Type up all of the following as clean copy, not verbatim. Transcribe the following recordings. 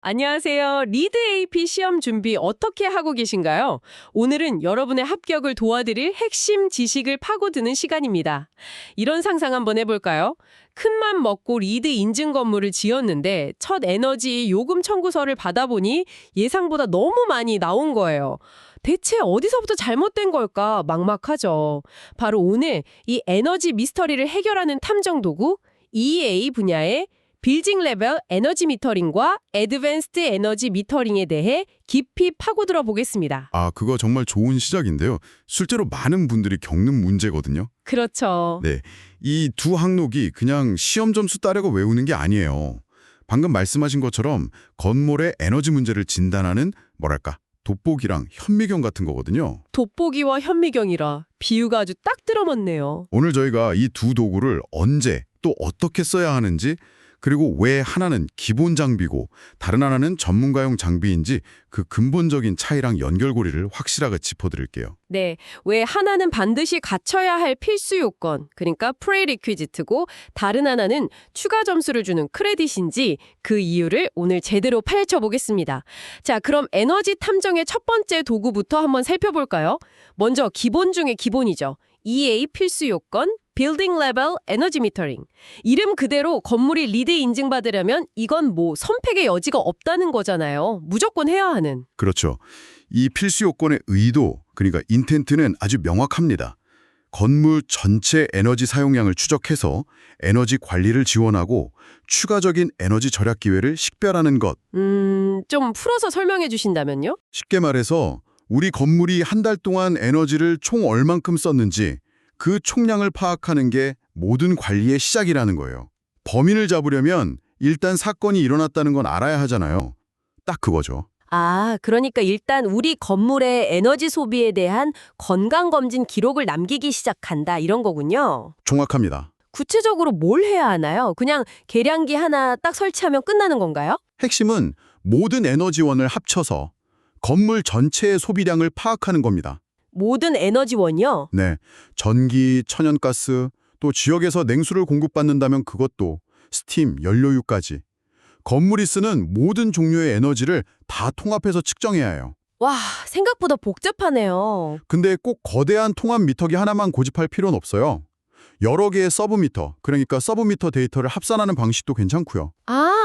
안녕하세요. 리드 AP 시험 준비 어떻게 하고 계신가요? 오늘은 여러분의 합격을 도와드릴 핵심 지식을 파고드는 시간입니다. 이런 상상 한번 해볼까요? 큰맘 먹고 리드 인증 건물을 지었는데 첫 에너지 요금 청구서를 받아보니 예상보다 너무 많이 나온 거예요. 대체 어디서부터 잘못된 걸까 막막하죠. 바로 오늘 이 에너지 미스터리를 해결하는 탐정 도구 EA 분야의 빌딩 레벨 에너지 미터링과 애드밴스드 에너지 미터링에 대해 깊이 파고들어 보겠습니다. 그거 정말 좋은 시작인데요. 실제로 많은 분들이 겪는 문제거든요. 그렇죠. 네, 이 두 항목이 그냥 시험 점수 따려고 외우는 게 아니에요. 방금 말씀하신 것처럼 건물의 에너지 문제를 진단하는 돋보기랑 현미경 같은 거거든요. 돋보기와 현미경이라 비유가 아주 딱 들어맞네요. 오늘 저희가 이 두 도구를 언제 또 어떻게 써야 하는지, 그리고 왜 하나는 기본 장비고 다른 하나는 전문가용 장비인지 그 근본적인 차이랑 연결고리를 확실하게 짚어드릴게요. 네, 왜 하나는 반드시 갖춰야 할 필수 요건, 그러니까 프레리퀴지트고 다른 하나는 추가 점수를 주는 크레딧인지 그 이유를 오늘 제대로 파헤쳐 보겠습니다. 자, 그럼 에너지 탐정의 첫 번째 도구부터 한번 살펴볼까요? 먼저 기본 중에 기본이죠. EA 필수 요건, 빌딩 레벨 에너지 미터링. 이름 그대로 건물이 리드 인증받으려면 이건 선택의 여지가 없다는 거잖아요. 무조건 해야 하는. 그렇죠. 이 필수 요건의 의도, 그러니까 인텐트는 아주 명확합니다. 건물 전체 에너지 사용량을 추적해서 에너지 관리를 지원하고 추가적인 에너지 절약 기회를 식별하는 것. 좀 풀어서 설명해 주신다면요? 쉽게 말해서 우리 건물이 한 달 동안 에너지를 총 얼만큼 썼는지 그 총량을 파악하는 게 모든 관리의 시작이라는 거예요. 범인을 잡으려면 일단 사건이 일어났다는 건 알아야 하잖아요. 딱 그거죠. 그러니까 일단 우리 건물의 에너지 소비에 대한 건강검진 기록을 남기기 시작한다 이런 거군요. 정확합니다. 구체적으로 뭘 해야 하나요? 그냥 계량기 하나 딱 설치하면 끝나는 건가요? 핵심은 모든 에너지원을 합쳐서 건물 전체의 소비량을 파악하는 겁니다. 모든 에너지원이요? 네, 전기, 천연가스, 또 지역에서 냉수를 공급받는다면 그것도, 스팀, 연료유까지. 건물이 쓰는 모든 종류의 에너지를 다 통합해서 측정해야 해요. 와, 생각보다 복잡하네요. 근데 꼭 거대한 통합 미터기 하나만 고집할 필요는 없어요. 여러 개의 서브미터, 그러니까 서브미터 데이터를 합산하는 방식도 괜찮고요.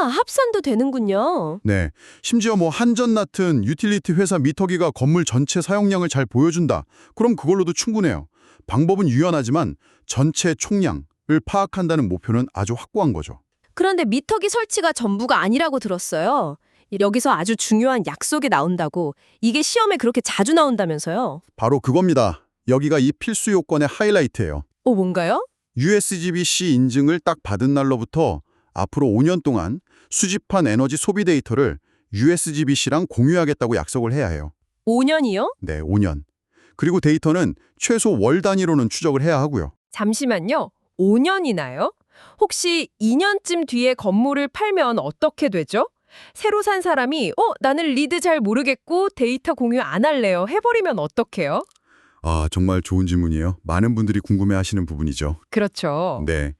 합산도 되는군요. 네, 심지어 한전 같은 유틸리티 회사 미터기가 건물 전체 사용량을 잘 보여준다. 그럼 그걸로도 충분해요. 방법은 유연하지만 전체 총량을 파악한다는 목표는 아주 확고한 거죠. 그런데 미터기 설치가 전부가 아니라고 들었어요. 여기서 아주 중요한 약속이 나온다고. 이게 시험에 그렇게 자주 나온다면서요? 바로 그겁니다. 여기가 이 필수 요건의 하이라이트예요. 뭔가요? USGBC 인증을 딱 받은 날로부터 앞으로 5년 동안 수집한 에너지 소비 데이터를 USGBC랑 공유하겠다고 약속을 해야 해요. 5년이요? 네, 5년. 그리고 데이터는 최소 월 단위로는 추적을 해야 하고요. 잠시만요. 5년이나요? 혹시 2년쯤 뒤에 건물을 팔면 어떻게 되죠? 새로 산 사람이 나는 리드 잘 모르겠고 데이터 공유 안 할래요. 해버리면 어떡해요? 정말 좋은 질문이에요. 많은 분들이 궁금해하시는 부분이죠. 그렇죠. 네,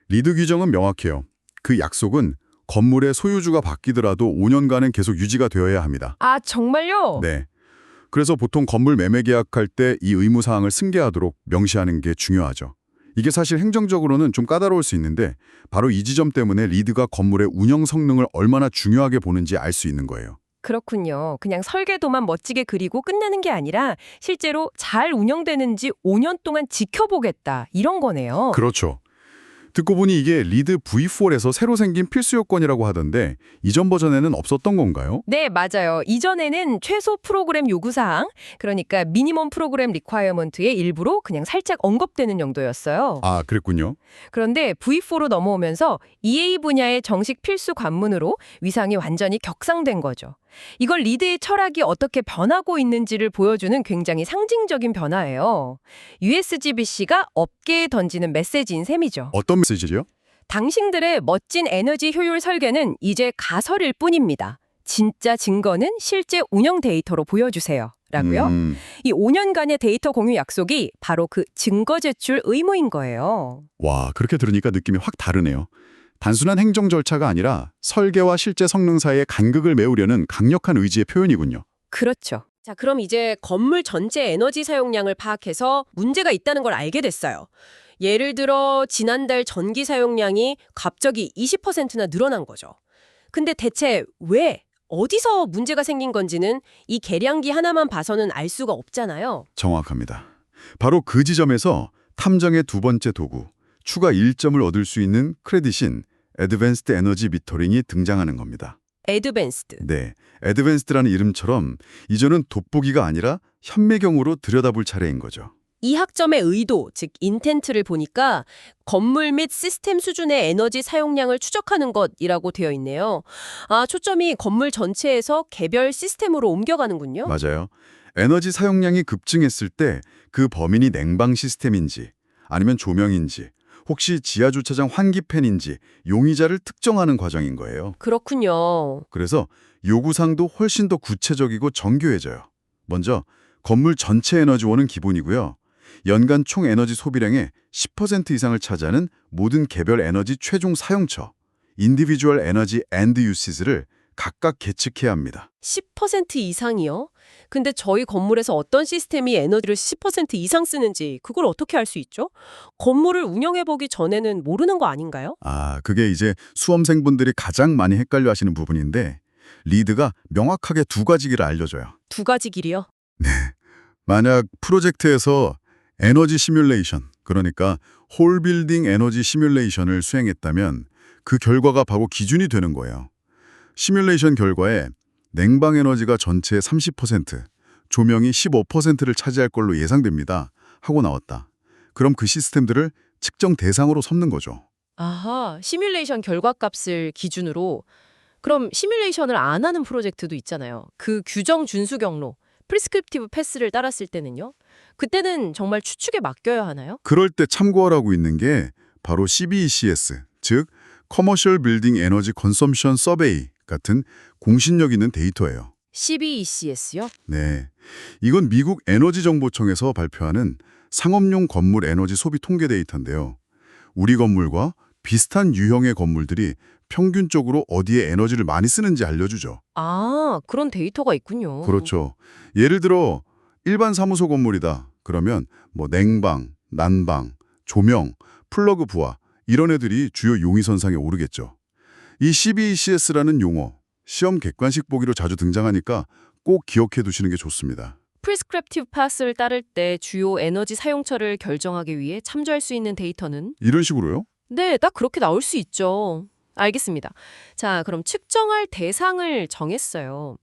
리드 규정은 명확해요. 그 약속은 건물의 소유주가 바뀌더라도 5년간은 계속 유지가 되어야 합니다. 정말요? 네. 그래서 보통 건물 매매 계약할 때 이 의무사항을 승계하도록 명시하는 게 중요하죠. 이게 사실 행정적으로는 좀 까다로울 수 있는데 바로 이 지점 때문에 리드가 건물의 운영 성능을 얼마나 중요하게 보는지 알 수 있는 거예요. 그렇군요. 그냥 설계도만 멋지게 그리고 끝내는 게 아니라 실제로 잘 운영되는지 5년 동안 지켜보겠다 이런 거네요. 그렇죠. 듣고 보니 이게 리드 V4에서 새로 생긴 필수 요건이라고 하던데 이전 버전에는 없었던 건가요? 네, 맞아요. 이전에는 최소 프로그램 요구사항, 그러니까 미니멈 프로그램 리콰이어먼트의 일부로 그냥 살짝 언급되는 정도였어요. 그랬군요. 그런데 V4로 넘어오면서 EA 분야의 정식 필수 관문으로 위상이 완전히 격상된 거죠. 이걸 리드의 철학이 어떻게 변하고 있는지를 보여주는 굉장히 상징적인 변화예요. USGBC가 업계에 던지는 메시지인 셈이죠. 어떤 메시지죠? 당신들의 멋진 에너지 효율 설계는 이제 가설일 뿐입니다. 진짜 증거는 실제 운영 데이터로 보여주세요. 라고요. 이 5년간의 데이터 공유 약속이 바로 그 증거 제출 의무인 거예요. 와, 그렇게 들으니까 느낌이 확 다르네요. 단순한 행정 절차가 아니라 설계와 실제 성능 사이의 간극을 메우려는 강력한 의지의 표현이군요. 그렇죠. 자, 그럼 이제 건물 전체 에너지 사용량을 파악해서 문제가 있다는 걸 알게 됐어요. 예를 들어 지난달 전기 사용량이 갑자기 20%나 늘어난 거죠. 근데 대체 왜, 어디서 문제가 생긴 건지는 이 계량기 하나만 봐서는 알 수가 없잖아요. 정확합니다. 바로 그 지점에서 탐정의 두 번째 도구, 추가 1점을 얻을 수 있는 크레딧인 Advanced Energy Metering이 등장하는 겁니다. 애드밴스드. 네, Advanced라는 이름처럼 이제는 돋보기가 아니라 현미경으로 들여다볼 차례인 거죠. 이 학점의 의도, 즉 인텐트를 보니까 건물 및 시스템 수준의 에너지 사용량을 추적하는 것이라고 되어 있네요. 아, 초점이 건물 전체에서 개별 시스템으로 옮겨가는군요. 맞아요. 에너지 사용량이 급증했을 때 그 범인이 냉방 시스템인지 아니면 조명인지 혹시 지하주차장 환기팬인지 용의자를 특정하는 과정인 거예요. 그렇군요. 그래서 요구사항도 훨씬 더 구체적이고 정교해져요. 먼저 건물 전체 에너지원은 기본이고요. 연간 총 에너지 소비량의 10% 이상을 차지하는 모든 개별 에너지 최종 사용처, Individual Energy End Uses를 각각 계측해야 합니다. 10% 이상이요? 근데 저희 건물에서 어떤 시스템이 에너지를 10% 이상 쓰는지 그걸 어떻게 알 수 있죠? 건물을 운영해보기 전에는 모르는 거 아닌가요? 그게 이제 수험생분들이 가장 많이 헷갈려 하시는 부분인데 리드가 명확하게 두 가지를 알려줘요. 두 가지 길이요? 만약 프로젝트에서 에너지 시뮬레이션, 그러니까 홀 빌딩 에너지 시뮬레이션을 수행했다면 그 결과가 바로 기준이 되는 거예요. 시뮬레이션 결과에 냉방 에너지가 전체의 30%, 조명이 15%를 차지할 걸로 예상됩니다. 하고 나왔다. 그럼 그 시스템들을 측정 대상으로 삼는 거죠. 아하, 시뮬레이션 결과값을 기준으로. 그럼 시뮬레이션을 안 하는 프로젝트도 있잖아요. 그 규정 준수 경로, 프리스크립티브 패스를 따랐을 때는요? 그때는 정말 추측에 맡겨야 하나요? 그럴 때 참고하라고 있는 게 바로 CBECS, 즉 Commercial Building Energy Consumption Survey 같은 공신력 있는 데이터예요. CBECS요? 네, 이건 미국 에너지정보청에서 발표하는 상업용 건물 에너지 소비 통계 데이터인데요. 우리 건물과 비슷한 유형의 건물들이 평균적으로 어디에 에너지를 많이 쓰는지 알려주죠. 아, 그런 데이터가 있군요. 그렇죠. 예를 들어 일반 사무소 건물이다. 그러면 냉방, 난방, 조명, 플러그 부하 이런 애들이 주요 용의선상에 오르겠죠. 이 CBECS라는 용어, 시험 객관식 보기로 자주 등장하니까 꼭 기억해 두시는 게 좋습니다. 프리스크립티브 패스를 따를 때 주요 에너지 사용처를 결정하기 위해 참조할 수 있는 데이터는? 이런 식으로요? 네, 딱 그렇게 나올 수 있죠. 알겠습니다. 자, 그럼 측정할 대상을 정했어요.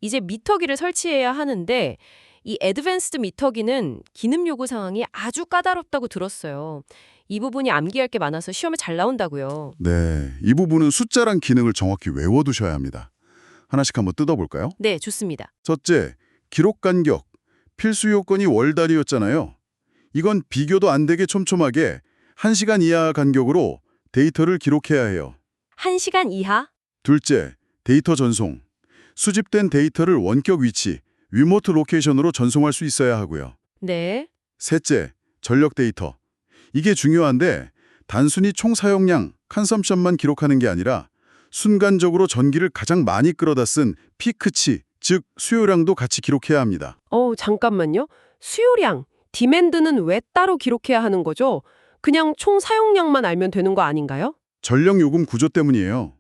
이제 미터기를 설치해야 하는데 이 애드밴스드 미터기는 기능 요구 상황이 아주 까다롭다고 들었어요. 이 부분이 암기할 게 많아서 시험에 잘 나온다고요. 네, 이 부분은 숫자란 기능을 정확히 외워두셔야 합니다. 하나씩 한번 뜯어볼까요? 네, 좋습니다. 첫째, 기록 간격. 필수 요건이 월달이었잖아요. 이건 비교도 안 되게 촘촘하게 1시간 이하 간격으로 데이터를 기록해야 해요. 1시간 이하? 둘째, 데이터 전송. 수집된 데이터를 원격 위치, 리모트 로케이션으로 전송할 수 있어야 하고요. 네. 셋째, 전력 데이터. 이게 중요한데 단순히 총 사용량, 컨섬션만 기록하는 게 아니라 순간적으로 전기를 가장 많이 끌어다 쓴 피크치, 즉 수요량도 같이 기록해야 합니다. 잠깐만요. 수요량, 디맨드는 왜 따로 기록해야 하는 거죠? 그냥 총 사용량만 알면 되는 거 아닌가요? 전력 요금 구조 때문이에요.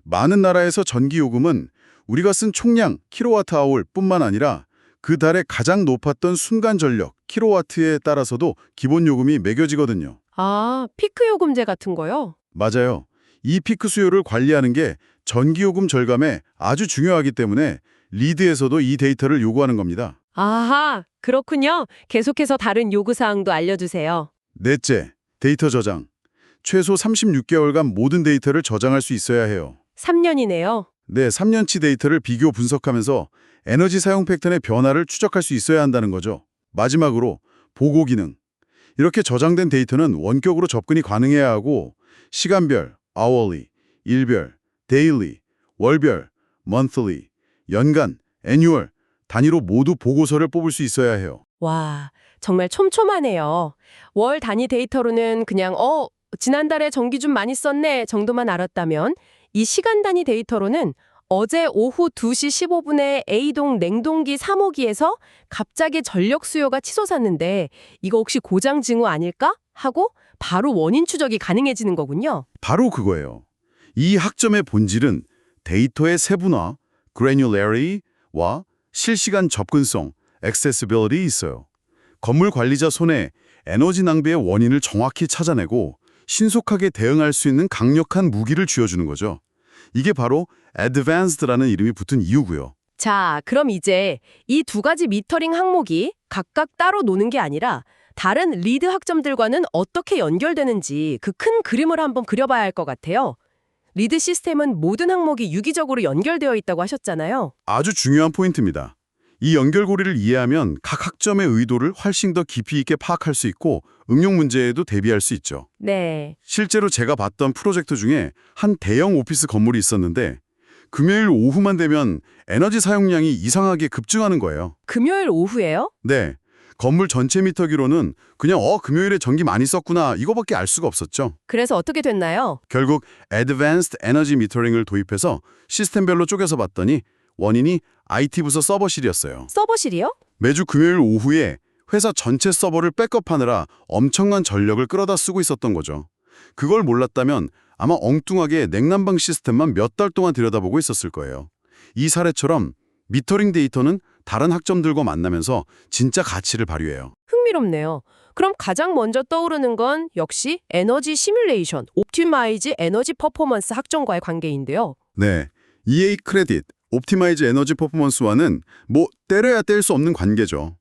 많은 나라에서 전기 요금은 우리가 쓴 총량, 킬로와트-아워일 뿐만 아니라 그 달에 가장 높았던 순간 전력, 킬로와트에 따라서도 기본 요금이 매겨지거든요. 아, 피크 요금제 같은 거요? 맞아요. 이 피크 수요를 관리하는 게 전기요금 절감에 아주 중요하기 때문에 리드에서도 이 데이터를 요구하는 겁니다. 아하, 그렇군요. 계속해서 다른 요구사항도 알려주세요. 넷째, 데이터 저장. 최소 36개월간 모든 데이터를 저장할 수 있어야 해요. 3년이네요. 네, 3년치 데이터를 비교 분석하면서 에너지 사용 패턴의 변화를 추적할 수 있어야 한다는 거죠. 마지막으로 보고 기능. 이렇게 저장된 데이터는 원격으로 접근이 가능해야 하고 시간별, hourly, 일별, daily, 월별, monthly, 연간, annual 단위로 모두 보고서를 뽑을 수 있어야 해요. 와, 정말 촘촘하네요. 월 단위 데이터로는 그냥 지난달에 전기 좀 많이 썼네 정도만 알았다면 이 시간 단위 데이터로는 어제 오후 2시 15분에 A동 냉동기 3호기에서 갑자기 전력 수요가 치솟았는데 이거 혹시 고장 징후 아닐까? 하고 바로 원인 추적이 가능해지는 거군요. 바로 그거예요. 이 학점의 본질은 데이터의 세분화, granularity와 실시간 접근성, accessibility에 있어요. 건물 관리자 손에 에너지 낭비의 원인을 정확히 찾아내고 신속하게 대응할 수 있는 강력한 무기를 쥐어주는 거죠. 이게 바로 advanced라는 이름이 붙은 이유고요. 자, 그럼 이제 이 두 가지 미터링 항목이 각각 따로 노는 게 아니라 다른 리드 학점들과는 어떻게 연결되는지 그 큰 그림을 한번 그려봐야 할 것 같아요. 리드 시스템은 모든 항목이 유기적으로 연결되어 있다고 하셨잖아요. 아주 중요한 포인트입니다. 이 연결고리를 이해하면 각 학점의 의도를 훨씬 더 깊이 있게 파악할 수 있고 응용 문제에도 대비할 수 있죠. 네. 실제로 제가 봤던 프로젝트 중에 한 대형 오피스 건물이 있었는데 금요일 오후만 되면 에너지 사용량이 이상하게 급증하는 거예요. 금요일 오후에요? 네. 건물 전체 미터기로는 그냥 금요일에 전기 많이 썼구나 이거밖에 알 수가 없었죠. 그래서 어떻게 됐나요? 결국 Advanced Energy Metering을 도입해서 시스템별로 쪼개서 봤더니 원인이 IT 부서 서버실이었어요. 서버실이요? 매주 금요일 오후에 회사 전체 서버를 백업하느라 엄청난 전력을 끌어다 쓰고 있었던 거죠. 그걸 몰랐다면 아마 엉뚱하게 냉난방 시스템만 몇 달 동안 들여다보고 있었을 거예요. 이 사례처럼 미터링 데이터는 다른 학점들과 만나면서 진짜 가치를 발휘해요. 흥미롭네요. 그럼 가장 먼저 떠오르는 건 역시 에너지 시뮬레이션, 옵티마이즈 에너지 퍼포먼스 학점과의 관계인데요. 네, EA 크레딧, 옵티마이즈 에너지 퍼포먼스와는 때려야 뗄 수 없는 관계죠.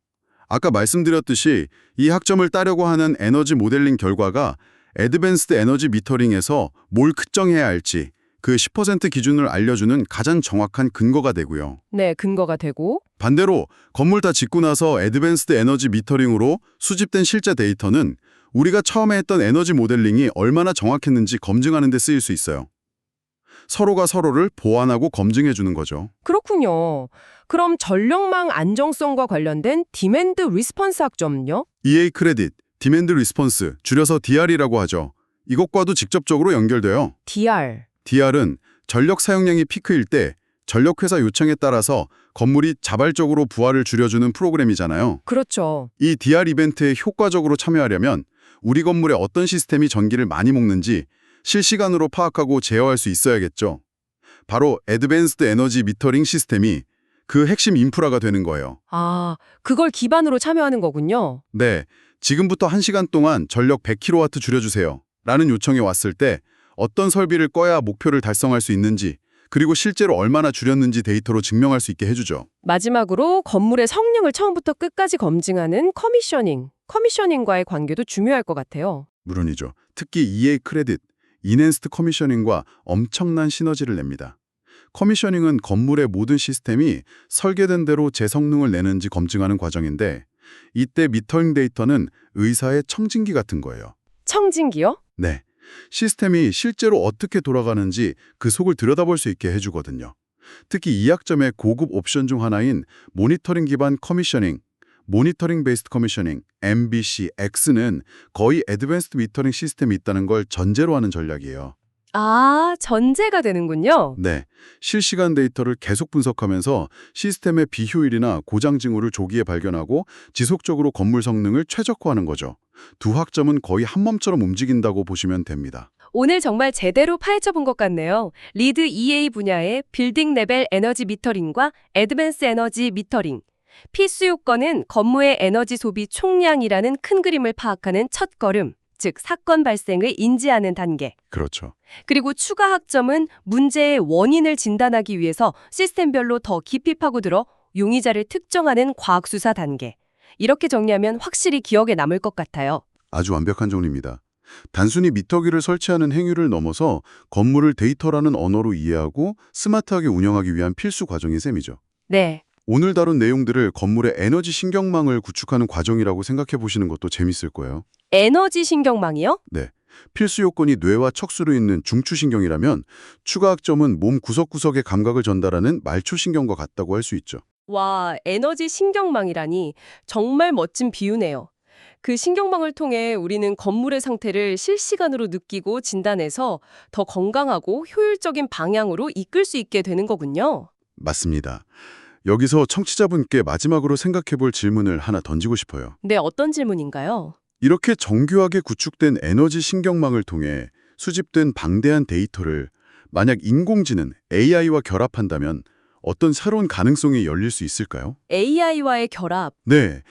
아까 말씀드렸듯이 이 학점을 따려고 하는 에너지 모델링 결과가 애드밴스드 에너지 미터링에서 뭘 측정해야 할지 그 10% 기준을 알려주는 가장 정확한 근거가 되고요. 네, 근거가 되고. 반대로 건물 다 짓고 나서 애드밴스드 에너지 미터링으로 수집된 실제 데이터는 우리가 처음에 했던 에너지 모델링이 얼마나 정확했는지 검증하는 데 쓰일 수 있어요. 서로가 서로를 보완하고 검증해 주는 거죠. 그렇군요. 그럼 전력망 안정성과 관련된 디맨드 리스폰스 학점은요? EA 크레딧, 디맨드 리스폰스, 줄여서 DR이라고 하죠. 이것과도 직접적으로 연결돼요. DR. DR은 전력 사용량이 피크일 때 전력회사 요청에 따라서 건물이 자발적으로 부하를 줄여주는 프로그램이잖아요. 그렇죠. 이 DR 이벤트에 효과적으로 참여하려면 우리 건물에 어떤 시스템이 전기를 많이 먹는지 실시간으로 파악하고 제어할 수 있어야겠죠. 바로 애드밴스드 에너지 미터링 시스템이 그 핵심 인프라가 되는 거예요. 아, 그걸 기반으로 참여하는 거군요. 네, 지금부터 1시간 동안 전력 100kW 줄여주세요. 라는 요청이 왔을 때 어떤 설비를 꺼야 목표를 달성할 수 있는지 그리고 실제로 얼마나 줄였는지 데이터로 증명할 수 있게 해주죠. 마지막으로 건물의 성능을 처음부터 끝까지 검증하는 커미셔닝과의 관계도 중요할 것 같아요. 물론이죠. 특히 EA 크레딧, 인핸스드 커미셔닝과 엄청난 시너지를 냅니다. 커미셔닝은 건물의 모든 시스템이 설계된 대로 제 성능을 내는지 검증하는 과정인데 이때 미터링 데이터는 의사의 청진기 같은 거예요. 청진기요? 네. 시스템이 실제로 어떻게 돌아가는지 그 속을 들여다볼 수 있게 해주거든요. 특히 이 학점의 고급 옵션 중 하나인 모니터링 기반 커미셔닝, 모니터링 베이스드 커미셔닝, MBCX는 거의 애드밴스드 미터링 시스템이 있다는 걸 전제로 하는 전략이에요. 아, 전제가 되는군요. 네, 실시간 데이터를 계속 분석하면서 시스템의 비효율이나 고장 징후를 조기에 발견하고 지속적으로 건물 성능을 최적화하는 거죠. 두 학점은 거의 한 몸처럼 움직인다고 보시면 됩니다. 오늘 정말 제대로 파헤쳐 본 것 같네요. 리드 EA 분야의 빌딩 레벨 에너지 미터링과 애드밴스 에너지 미터링. 필수 요건은 건물의 에너지 소비 총량이라는 큰 그림을 파악하는 첫걸음, 즉 사건 발생을 인지하는 단계. 그렇죠. 그리고 추가 학점은 문제의 원인을 진단하기 위해서 시스템별로 더 깊이 파고들어 용의자를 특정하는 과학수사 단계. 이렇게 정리하면 확실히 기억에 남을 것 같아요. 아주 완벽한 정리입니다. 단순히 미터기를 설치하는 행위를 넘어서 건물을 데이터라는 언어로 이해하고 스마트하게 운영하기 위한 필수 과정인 셈이죠. 네. 오늘 다룬 내용들을 건물의 에너지 신경망을 구축하는 과정이라고 생각해 보시는 것도 재밌을 거예요. 에너지 신경망이요? 네. 필수 요건이 뇌와 척수로 있는 중추신경이라면 추가 학점은 몸 구석구석의 감각을 전달하는 말초신경과 같다고 할 수 있죠. 와, 에너지 신경망이라니 정말 멋진 비유네요. 그 신경망을 통해 우리는 건물의 상태를 실시간으로 느끼고 진단해서 더 건강하고 효율적인 방향으로 이끌 수 있게 되는 거군요. 맞습니다. 여기서 청취자분께 마지막으로 생각해 볼 질문을 하나 던지고 싶어요. 네, 어떤 질문인가요? 이렇게 정교하게 구축된 에너지 신경망을 통해 수집된 방대한 데이터를 만약 인공지능 AI와 결합한다면 어떤 새로운 가능성이 열릴 수 있을까요? AI와의 결합. 네.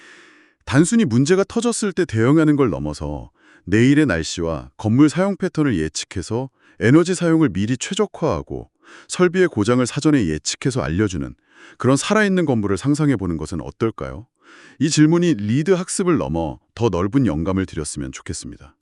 단순히 문제가 터졌을 때 대응하는 걸 넘어서 내일의 날씨와 건물 사용 패턴을 예측해서 에너지 사용을 미리 최적화하고 설비의 고장을 사전에 예측해서 알려주는 그런 살아있는 건물을 상상해 보는 것은 어떨까요? 이 질문이 리드 학습을 넘어 더 넓은 영감을 드렸으면 좋겠습니다.